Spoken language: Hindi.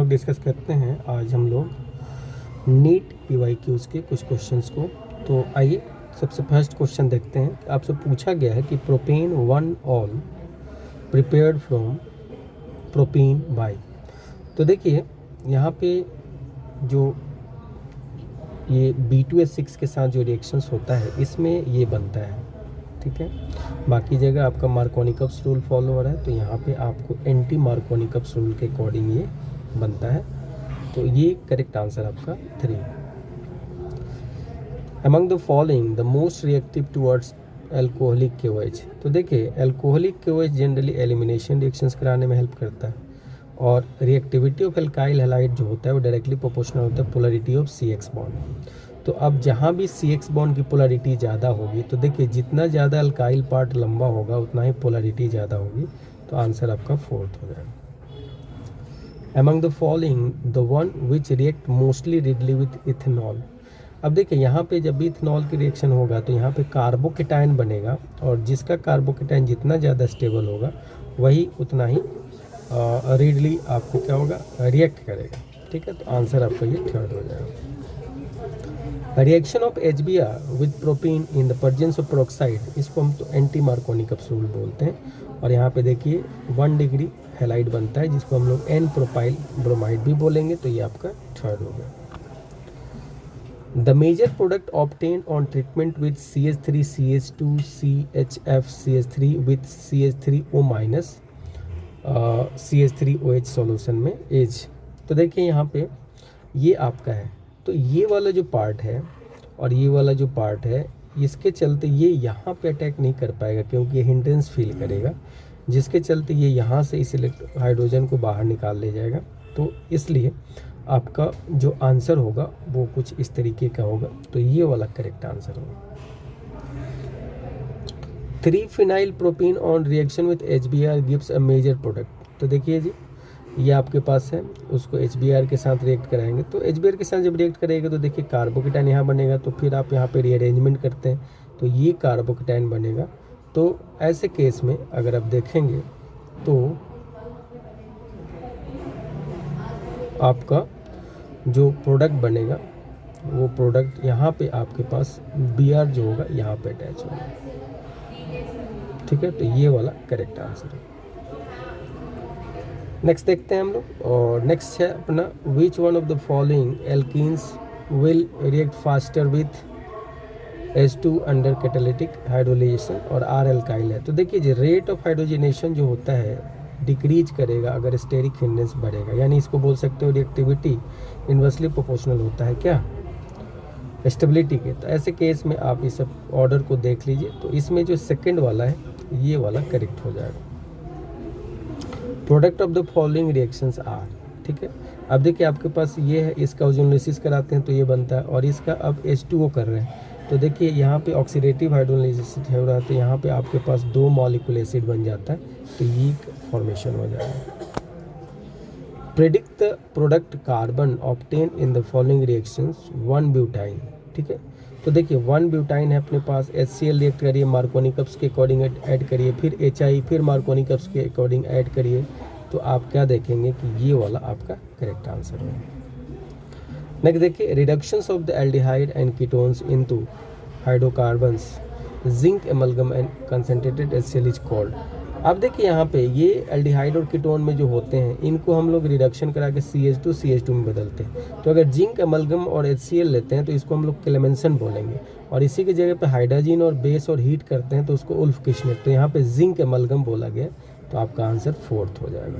लोग डिस्कस करते हैं आज हम लोग नीट PYQs के कुछ क्वेश्चंस को। तो आइए सबसे फर्स्ट क्वेश्चन देखते हैं। आपसे पूछा गया है कि propene one all prepared from propene by. तो देखिए यहाँ पे जो ये B2H6 के साथ जो रिएक्शंस होता है इसमें ये बनता है, ठीक है। बाकी जगह आपका मार्कोनिकप्स रूल फॉलो हो रहा है, तो यहाँ पे आपको एंटी मार्कोनिकप्स रूल के अकॉर्डिंग ये बनता है। तो ये करेक्ट आंसर आपका 3। Among the following the most reactive towards alcoholic KOH। तो देखिए alcoholic KOH generally elimination reactions कराने में हेल्प करता है, और रिएक्टिविटी ऑफ एल्काइल हैलाइड जो होता है वो डायरेक्टली प्रोपोर्शनल होता है पोलरिटी ऑफ CX बॉन्ड। तो अब जहाँ भी CX बॉन्ड की पोलरिटी ज़्यादा होगी, तो देखिए जितना ज़्यादा अल्काइल पार्ट लंबा होगा उतना ही पोलरिटी ज़्यादा होगी। तो आंसर आपका 4th हो जाएगा। Among the following the one which react mostly readily with ethanol. अब देखिए यहाँ पे जब भी इथेनॉल की रिएक्शन होगा तो यहाँ पे कार्बोकेटाइन बनेगा, और जिसका कार्बोकेटाइन जितना ज़्यादा स्टेबल होगा वही उतना ही रेडली आपको क्या होगा, रिएक्ट करेगा, ठीक है। तो आंसर आपका ये 3rd हो जाएगा। Reaction of HBr with propene in the presence of peroxide, इसको हम तो एंटी मार्कोनिकप्स रूल बोलते हैं। और यहाँ पे देखिए 1 डिग्री हैलाइड बनता है जिसको हम लोग N प्रोपाइल ब्रोमाइड भी बोलेंगे। तो ये आपका 3rd हो गया। The major product obtained on treatment with CH3CH2CHF CH3 with CH3O minus CH3OH solution में एज। तो देखिए यहाँ पे ये आपका है, तो ये वाला जो पार्ट है और ये वाला जो पार्ट है, इसके चलते ये यहाँ पे अटैक नहीं कर पाएगा क्योंकि ये हिंड्रेंस फील करेगा, जिसके चलते ये यहाँ से इस हाइड्रोजन को बाहर निकाल ले जाएगा। तो इसलिए आपका जो आंसर होगा वो कुछ इस तरीके का होगा। तो ये वाला करेक्ट आंसर होगा। 3-phenyl propene on reaction with HBr gives a major product. तो देखिए जी ये आपके पास है, उसको HBr के साथ रिएक्ट कराएंगे। तो HBr के साथ जब रिएक्ट करेगा तो देखिए कार्बोकेटाइन यहाँ बनेगा, तो फिर आप यहाँ पे रीअरेंजमेंट करते हैं तो ये कार्बोकेटाइन बनेगा। तो ऐसे केस में अगर आप देखेंगे तो आपका जो प्रोडक्ट बनेगा वो प्रोडक्ट यहाँ पे आपके पास Br जो होगा यहाँ पे अटैच होगा, ठीक है। तो ये वाला करेक्ट आंसर है। नेक्स्ट देखते हैं हम लोग, और नेक्स्ट है अपना which one of the following alkenes will react faster with H2 under catalytic hydrolization, और R एल्काइल है। तो देखिए जी रेट ऑफ हाइड्रोजनेशन जो होता है डिक्रीज करेगा अगर स्टेरिक हिंड्रेंस बढ़ेगा, यानी इसको बोल सकते हो रिएक्टिविटी इन्वर्सली प्रोपोर्शनल होता है क्या, स्टेबिलिटी के। तो ऐसे केस में आप इस ऑर्डर को देख लीजिए, तो इसमें जो सेकंड वाला है ये वाला करेक्ट हो जाएगा। Product of the following reactions are, ठीक है। अब देखिए आपके पास ये है, इसका ओजोनोलिसिस कराते हैं तो ये बनता है, और इसका अब H2O कर रहे हैं। तो देखिए यहाँ पे ऑक्सीडेटिव हाइड्रोलाइसिस हो रहा है, तो यहाँ पे आपके पास 2 मॉलिक्यूल एसिड बन जाता है, तो ये फॉर्मेशन हो जाएगा। Predict the product carbon obtain in the following reactions 1 butyne, ठीक है। तो देखिए 1 ब्यूटाइन है अपने पास, HCl रिएक्ट करिए, मार्कोनिकप्स के अकॉर्डिंग ऐड करिए, फिर HI, फिर मार्कोनिकप्स के अकॉर्डिंग ऐड करिए। तो आप क्या देखेंगे कि ये वाला आपका करेक्ट आंसर है। नेक्स्ट देखिए reductions of the aldehyde and ketones into hydrocarbons zinc amalgam and concentrated HCl is called. अब देखिए यहाँ पे ये एल्डिहाइड और कीटोन में जो होते हैं इनको हम लोग रिडक्शन करा के CH2 में बदलते हैं। तो अगर जिंक एमलगम और HCl लेते हैं तो इसको हम लोग क्लेमेंसन बोलेंगे, और इसी की जगह पे हाइड्रोजन और बेस और हीट करते हैं तो उसको उल्फ किश्नेट। तो यहाँ पे जिंक एमलगम बोला गया, तो आपका आंसर 4th हो जाएगा।